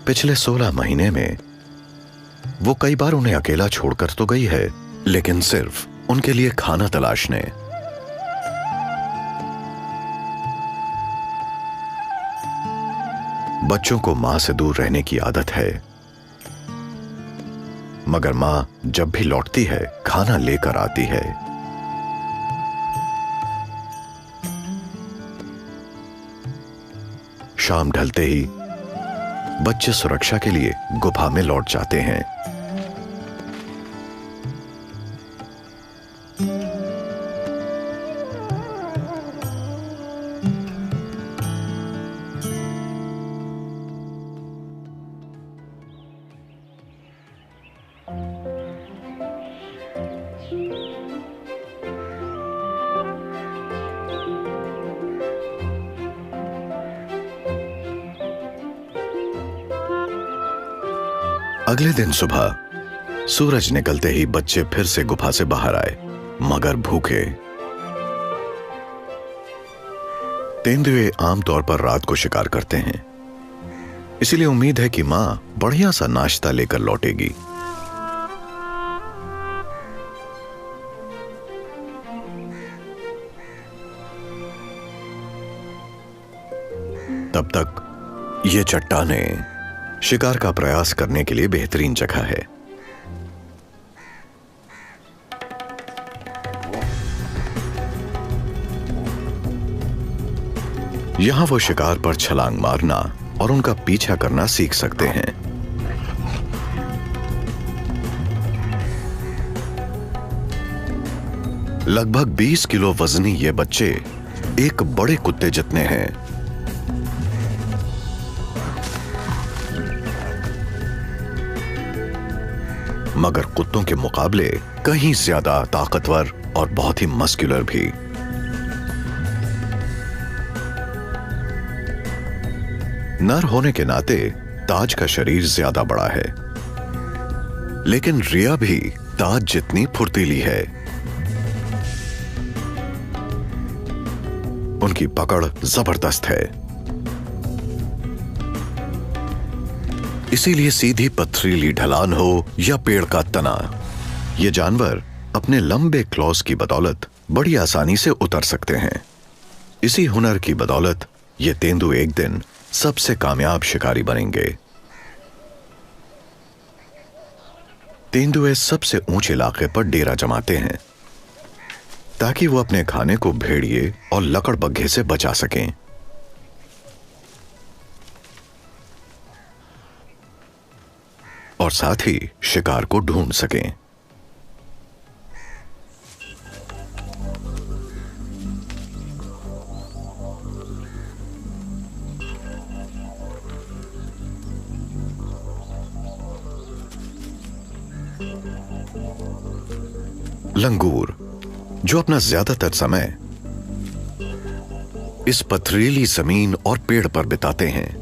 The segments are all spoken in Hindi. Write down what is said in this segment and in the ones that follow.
पिछले 16 महीने में वो कई बार उन्हें अकेला छोड़कर तो गई है, लेकिन सिर्फ उनके लिए खाना तलाशने। बच्चों को मां से दूर रहने की आदत है, मगर मां जब भी लौटती है खाना लेकर आती है। शाम ढलते ही बच्चे सुरक्षा के लिए गुफा में लौट जाते हैं। अगले दिन सुबह सूरज निकलते ही बच्चे फिर से गुफा से बाहर आए, मगर भूखे। तेंदुए आमतौर पर रात को शिकार करते हैं, इसलिए उम्मीद है कि मां बढ़िया सा नाश्ता लेकर लौटेगी। तब तक ये चट्टानें शिकार का प्रयास करने के लिए बेहतरीन जगह है। यहां वो शिकार पर छलांग मारना और उनका पीछा करना सीख सकते हैं। लगभग 20 किलो वजनी ये बच्चे एक बड़े कुत्ते जितने हैं। मगर कुत्तों के मुकाबले कहीं ज्यादा ताकतवर और बहुत ही मस्कुलर भी। नर होने के नाते ताज का शरीर ज्यादा बड़ा है, लेकिन रिया भी ताज जितनी फुर्तीली है। उनकी पकड़ जबरदस्त है, इसीलिए सीधी पथरीली ढलान हो या पेड़ का तना, ये जानवर अपने लंबे क्लॉज की बदौलत बड़ी आसानी से उतर सकते हैं। इसी हुनर की बदौलत ये तेंदुए एक दिन सबसे कामयाब शिकारी बनेंगे। तेंदुए सबसे ऊंचे इलाके पर डेरा जमाते हैं ताकि वो अपने खाने को भेड़िए और लकड़बग्घे से बचा सकें। और साथ ही शिकार को ढूंढ सकें। लंगूर, जो अपना ज्यादातर समय इस पथरीली जमीन और पेड़ पर बिताते हैं,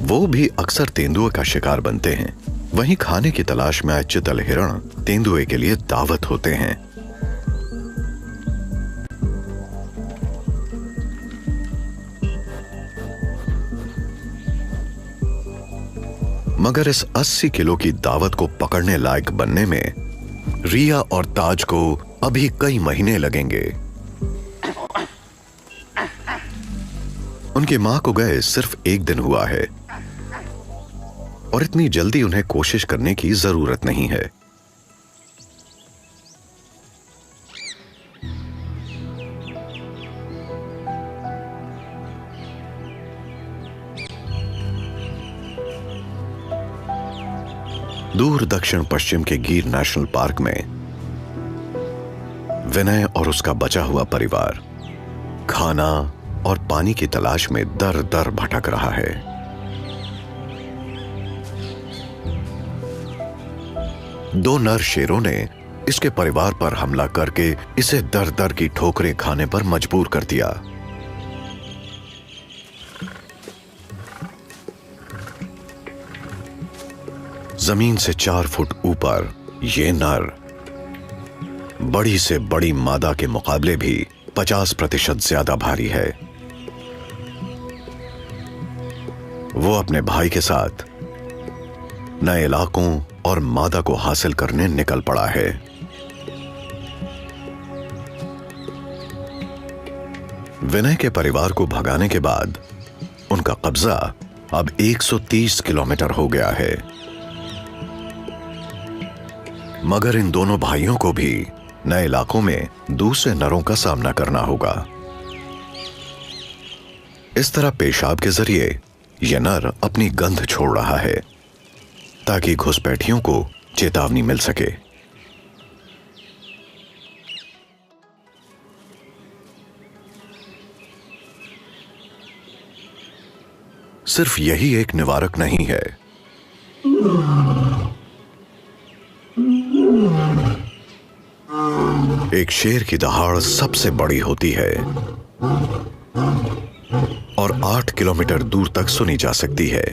वो भी अक्सर तेंदुए का शिकार बनते हैं। वहीं खाने की तलाश में आए चितल हिरण तेंदुए के लिए दावत होते हैं। मगर इस 80 किलो की दावत को पकड़ने लायक बनने में रिया और ताज को अभी कई महीने लगेंगे। उनकी मां को गए सिर्फ एक दिन हुआ है और इतनी जल्दी उन्हें कोशिश करने की जरूरत नहीं है। दूर दक्षिण पश्चिम के गिर नेशनल पार्क में विनय और उसका बचा हुआ परिवार खाना और पानी की तलाश में दर दर भटक रहा है। दो नर शेरों ने इसके परिवार पर हमला करके इसे दर दर की ठोकरें खाने पर मजबूर कर दिया। जमीन से 4 फुट ऊपर ये नर बड़ी से बड़ी मादा के मुकाबले भी 50% ज्यादा भारी है। वो अपने भाई के साथ नए इलाकों और मादा को हासिल करने निकल पड़ा है। विनय के परिवार को भगाने के बाद उनका कब्जा अब 130 किलोमीटर हो गया है। मगर इन दोनों भाइयों को भी नए इलाकों में दूसरे नरों का सामना करना होगा। इस तरह पेशाब के जरिए यह नर अपनी गंध छोड़ रहा है ताकि घुसपैठियों को चेतावनी मिल सके। सिर्फ यही एक निवारक नहीं है। एक शेर की दहाड़ सबसे बड़ी होती है और 8 किलोमीटर दूर तक सुनी जा सकती है।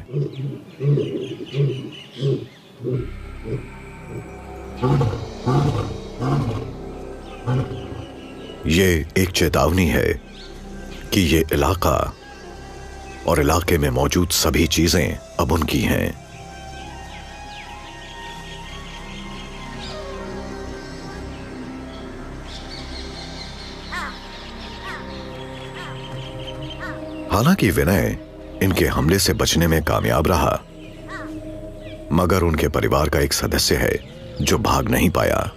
ये एक चेतावनी है कि ये इलाका और इलाके में मौजूद सभी चीजें अब उनकी हैं। हालांकि विनय इनके हमले से बचने में कामयाब रहा, मगर उनके परिवार का एक सदस्य है जो भाग नहीं पाया।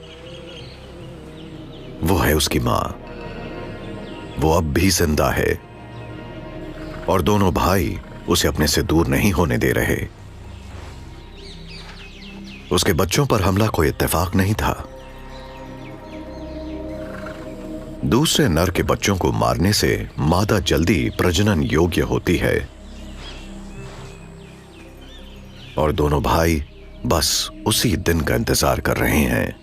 वो है उसकी मां। वो अब भी जिंदा है और दोनों भाई उसे अपने से दूर नहीं होने दे रहे। उसके बच्चों पर हमला कोई इत्तेफाक नहीं था। दूसरे नर के बच्चों को मारने से मादा जल्दी प्रजनन योग्य होती है और दोनों भाई बस उसी दिन का इंतजार कर रहे हैं।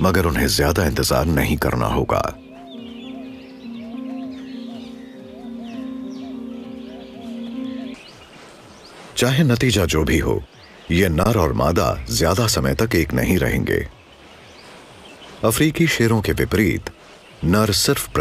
मगर उन्हें ज्यादा इंतजार नहीं करना होगा। चाहे नतीजा जो भी हो, ये नर और मादा ज्यादा समय तक एक नहीं रहेंगे। अफ्रीकी शेरों के विपरीत नर सिर्फ